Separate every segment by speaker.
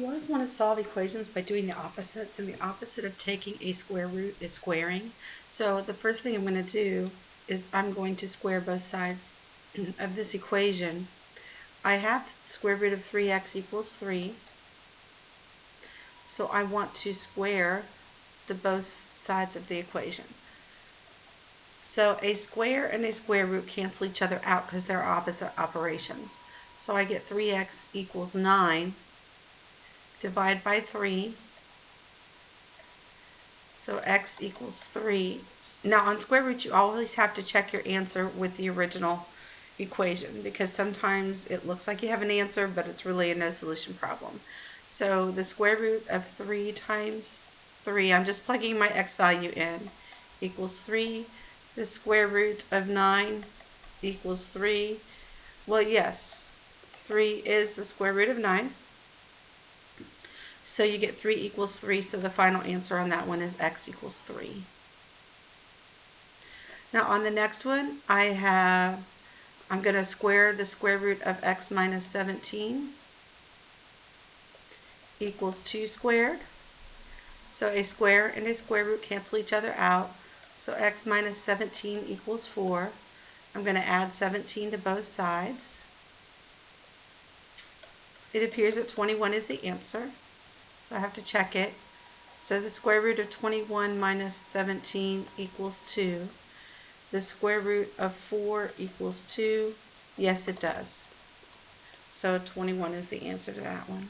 Speaker 1: You always want to solve equations by doing the opposites, and the opposite of taking a square root is squaring. So the first thing I'm going to do is I'm going to square both sides of this equation. I have the square root of 3x equals 3, so I want to square the both sides of the equation. So a square and a square root cancel each other out because they're opposite operations. So I get 3x equals 9. Divide by 3. So x equals 3. Now on square roots you always have to check your answer with the original equation, because sometimes it looks like you have an answer but it's really a no solution problem. So the square root of 3 times 3, I'm just plugging my x value in, equals 3. The square root of 9 equals 3. Well, yes, 3 is the square root of 9. So you get 3 equals 3, so the final answer on that one is x equals 3. Now on the next one, I'm going to square the square root of x minus 17 equals 2 squared. So a square and a square root cancel each other out. So x minus 17 equals 4. I'm going to add 17 to both sides. It appears that 21 is the answer. So I have to check it. So the square root of 21 minus 17 equals 2. The square root of 4 equals 2. Yes, it does. So 21 is the answer to that one.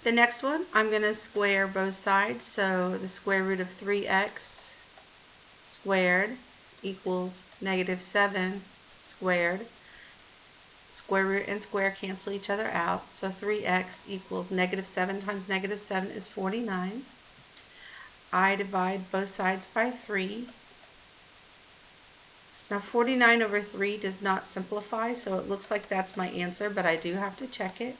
Speaker 1: The next one, I'm going to square both sides. So the square root of 3x squared equals negative 7 squared. Square root and square cancel each other out. So 3x equals negative 7 times negative 7 is 49. I divide both sides by 3. Now 49 over 3 does not simplify, so it looks like that's my answer, but I do have to check it.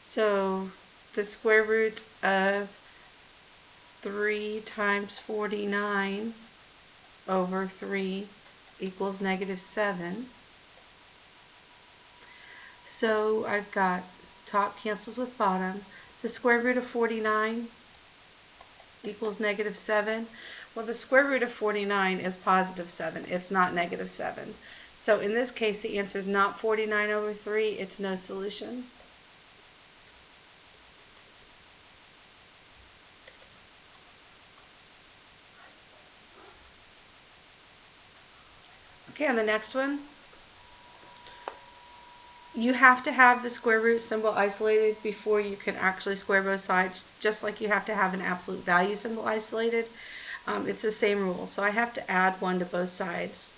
Speaker 1: So the square root of 3 times 49 over 3 equals negative 7. So I've got top cancels with bottom. The square root of 49 equals negative 7. Well, the square root of 49 is positive 7. It's not negative 7. So in this case, the answer is not 49 over 3. It's no solution. Okay, on the next one, you have to have the square root symbol isolated before you can actually square both sides, just like you have to have an absolute value symbol isolated. It's the same rule. So I have to add 1 to both sides.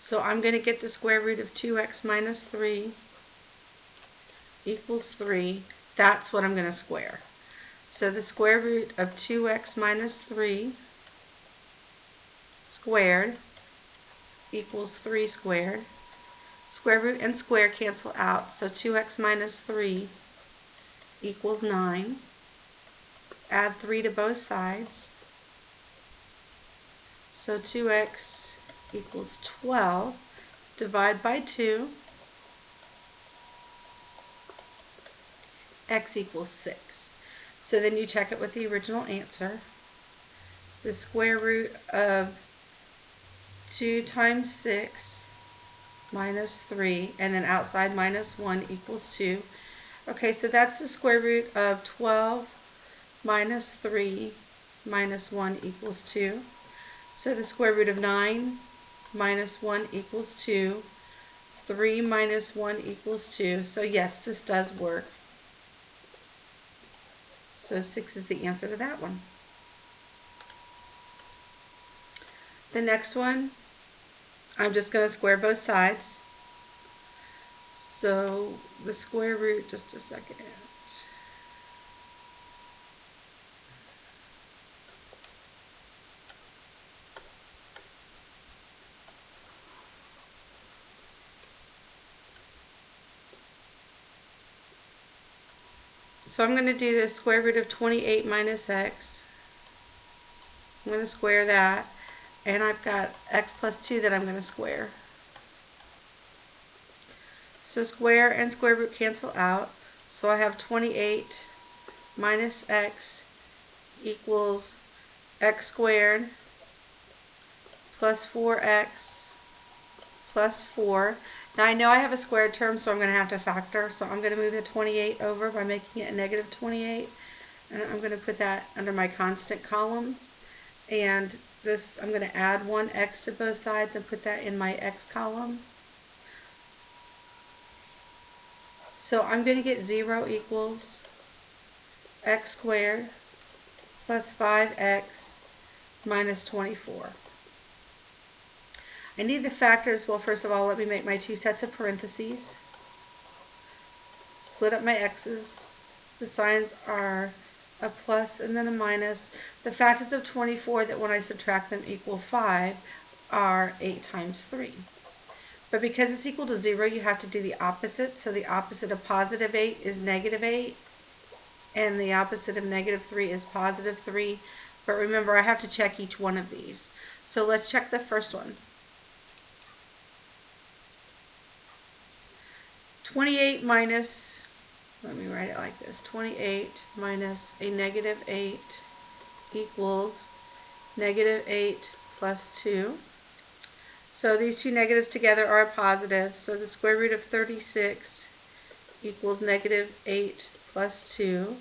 Speaker 1: So I'm going to get the square root of 2x minus 3 equals 3. That's what I'm going to square. So the square root of 2x minus 3 squared equals 3 squared. Square root and square cancel out, so 2x minus 3 equals 9. Add 3 to both sides. So 2x equals 12. Divide by 2. X equals 6. So then you check it with the original answer. The square root of 2 times 6 minus 3, and then outside minus 1 equals 2. Okay, so that's the square root of 12 minus 3 minus 1 equals 2. So the square root of 9 minus 1 equals 2. 3 minus 1 equals 2. So yes, this does work. So 6 is the answer to that one. The next one, I'm just going to square both sides. So the square root, just a second. So I'm going to do the square root of 28 minus x. I'm going to square that. and I've got x plus 2 that I'm going to square. So square and square root cancel out. So I have 28 minus x equals x squared plus 4x plus 4. Now I know I have a squared term, so I'm going to have to factor. So I'm going to move the 28 over by making it a negative 28. And I'm going to put that under my constant column. And this, I'm going to add 1x to both sides and put that in my x column. So I'm going to get 0 equals x squared plus 5x minus 24. I need the factors. Well, first of all, let me make my two sets of parentheses. Split up my x's. The signs are a plus and then a minus. The factors of 24 that when I subtract them equal 5 are 8 times 3. But because it's equal to 0, you have to do the opposite. So the opposite of positive 8 is negative 8. And the opposite of negative 3 is positive 3. But remember, I have to check each one of these. So let's check the first one. 28 minus, let me write it like this, 28 minus a negative 8 equals negative 8 plus 2. So these two negatives together are a positive, so the square root of 36 equals negative 8 plus 2.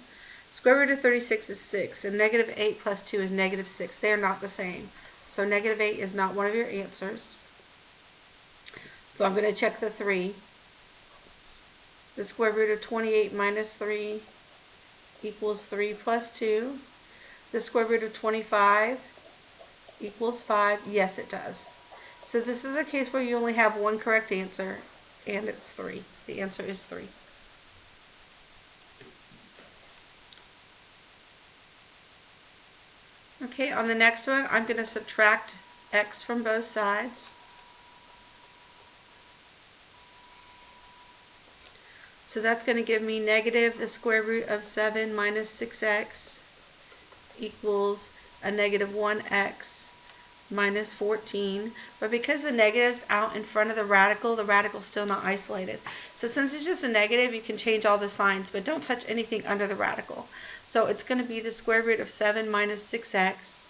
Speaker 1: Square root of 36 is 6, and negative 8 plus 2 is negative 6. They are not the same. So negative 8 is not one of your answers. So I'm going to check the 3. The square root of 28 minus 3 equals 3 plus 2. The square root of 25 equals 5. Yes, it does. So this is a case where you only have one correct answer, and it's 3. The answer is 3. Okay, on the next one, I'm going to subtract x from both sides. So that's going to give me negative the square root of 7 minus 6x equals a negative 1x minus 14. But because the negative's out in front of the radical's still not isolated. So since it's just a negative, you can change all the signs, but don't touch anything under the radical. So it's going to be the square root of 7 minus 6x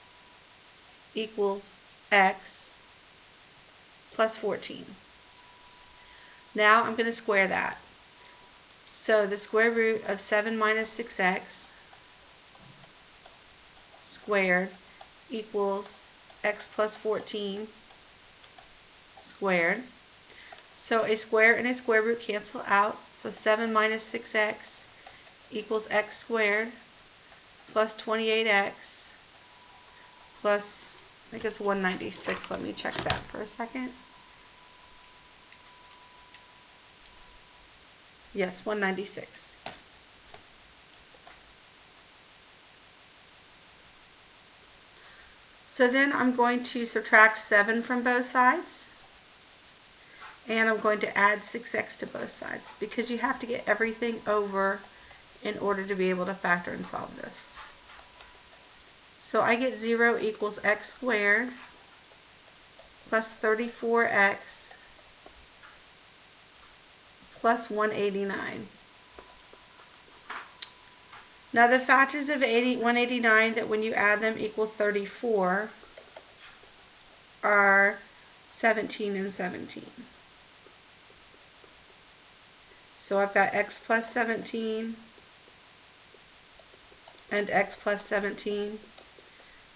Speaker 1: equals x plus 14. Now I'm going to square that. So the square root of 7 minus 6x squared equals x plus 14 squared. So a square and a square root cancel out. So 7 minus 6x equals x squared plus 28x plus, I think it's 196. Let me check that for a second. Yes, 196. So then I'm going to subtract 7 from both sides. And I'm going to add 6x to both sides because you have to get everything over in order to be able to factor and solve this. So I get 0 equals x squared plus 34x plus 189. Now the factors of 189 that when you add them equal 34 are 17 and 17. So I've got x plus 17 and x plus 17.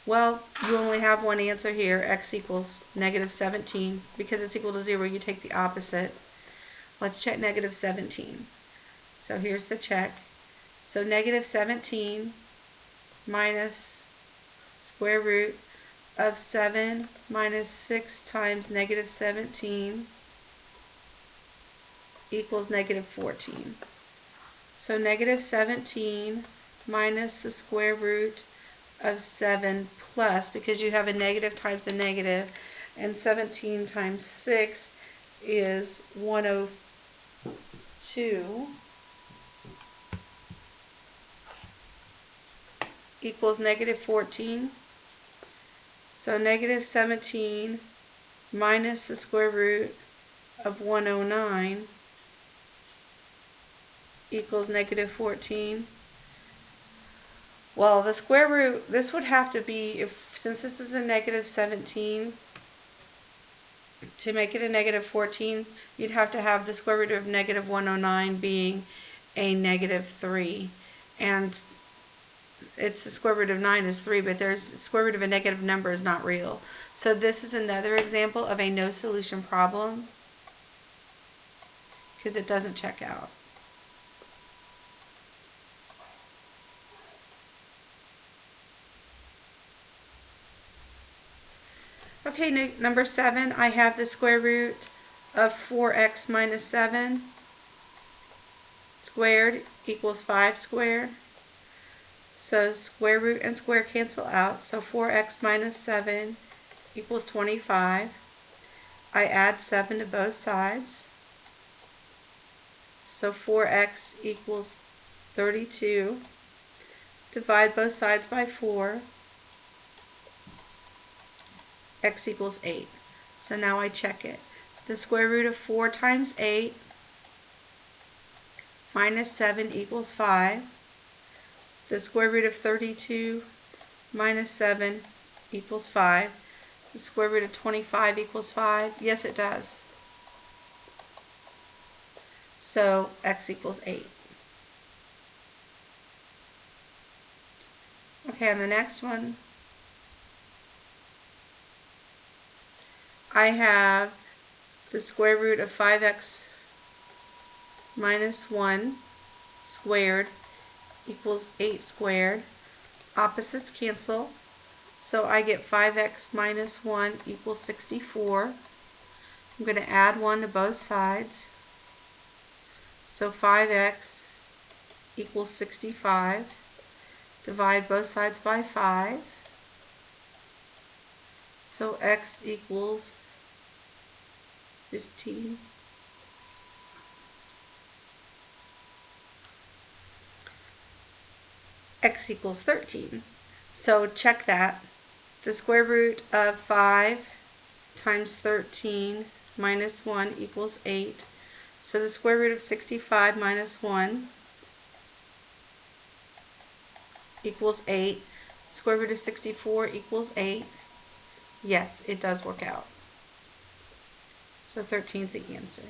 Speaker 1: Well, you only have one answer here, x equals negative 17. Because it's equal to 0, you take the opposite. Let's check negative 17. So here's the check. So negative 17 minus square root of 7 minus 6 times negative 17 equals negative 14. So negative 17 minus the square root of 7 plus, because you have a negative times a negative, and 17 times 6 is 102 equals negative 14. So negative 17 minus the square root of 109 equals negative 14. Well, the square root, this would have to be, since this is a negative 17, to make it a negative 14, you'd have to have the square root of negative 109 being a negative 3. And it's the square root of 9 is 3, but the square root of a negative number is not real. So this is another example of a no solution problem because it doesn't check out. Okay, number 7, I have the square root of 4x minus 7 squared equals 5 squared. So square root and square cancel out. So 4x minus 7 equals 25. I add 7 to both sides. So 4x equals 32. Divide both sides by 4. X equals 8. So now I check it. The square root of 4 times 8 minus 7 equals 5. The square root of 32 minus 7 equals 5. The square root of 25 equals 5. Yes, it does. So x equals 8. Okay, on the next one, I have the square root of 5x minus 1 squared equals 8 squared. Opposites cancel. So I get 5x minus 1 equals 64. I'm going to add 1 to both sides. So 5x equals 65. Divide both sides by 5. So x equals 15. X equals 13. So check that. The square root of 5 times 13 minus 1 equals 8. So the square root of 65 minus 1 equals 8. Square root of 64 equals 8. Yes, it does work out. So 13 is the answer.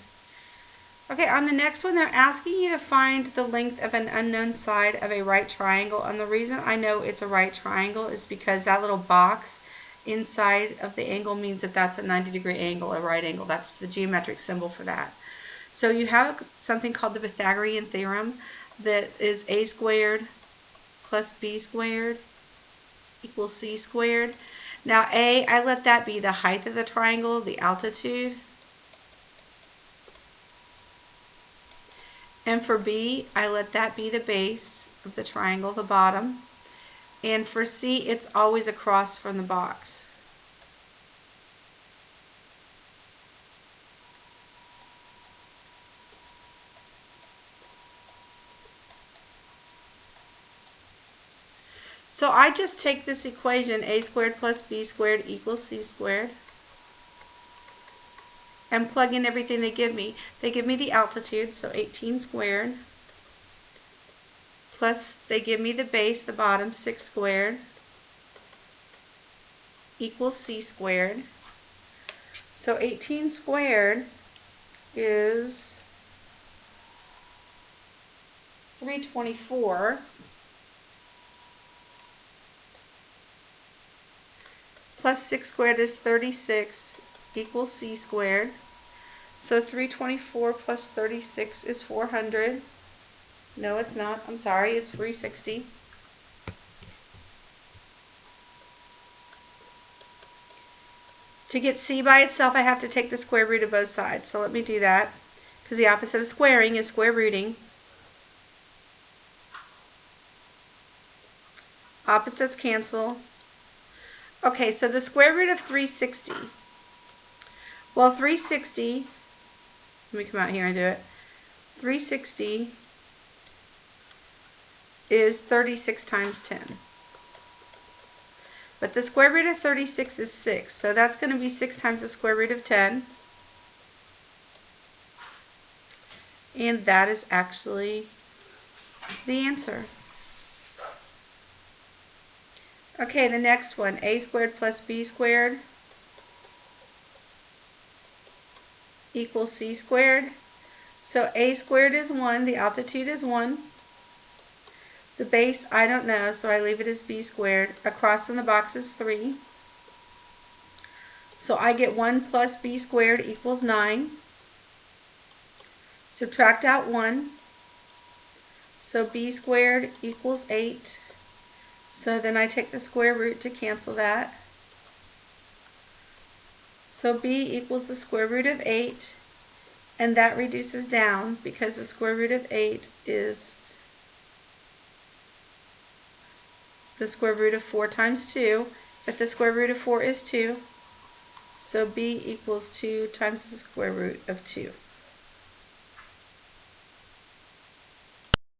Speaker 1: Okay, on the next one, they're asking you to find the length of an unknown side of a right triangle. And the reason I know it's a right triangle is because that little box inside of the angle means that that's a 90-degree angle, a right angle. That's the geometric symbol for that. So you have something called the Pythagorean Theorem that is a squared plus b squared equals c squared. Now a, I let that be the height of the triangle, the altitude. And for b, I let that be the base of the triangle, the bottom. And for c, it's always across from the box. So I just take this equation, a squared plus b squared equals c squared, and plug in everything they give me. They give me the altitude, so 18 squared, plus they give me the base, the bottom, 6 squared, equals c squared. So 18 squared is 324. Plus 6 squared is 36 equals c squared. So 324 plus 36 is 400. No, it's not. I'm sorry. It's 360. To get c by itself, I have to take the square root of both sides. So let me do that, because the opposite of squaring is square rooting. Opposites cancel. Okay, so the square root of 360. Well, 360, let me come out here and do it. 360 is 36 times 10. But the square root of 36 is 6, so that's going to be 6 times the square root of 10. And that is actually the answer. Okay, the next one, a squared plus b squared equals c squared. So a squared is 1, the altitude is 1. The base, I don't know, so I leave it as b squared. Across in the box is 3. So I get 1 plus b squared equals 9. Subtract out 1. So b squared equals 8. So then I take the square root to cancel that. So b equals the square root of 8. And that reduces down because the square root of 8 is the square root of 4 times 2. But the square root of 4 is 2. So b equals 2 times the square root of 2.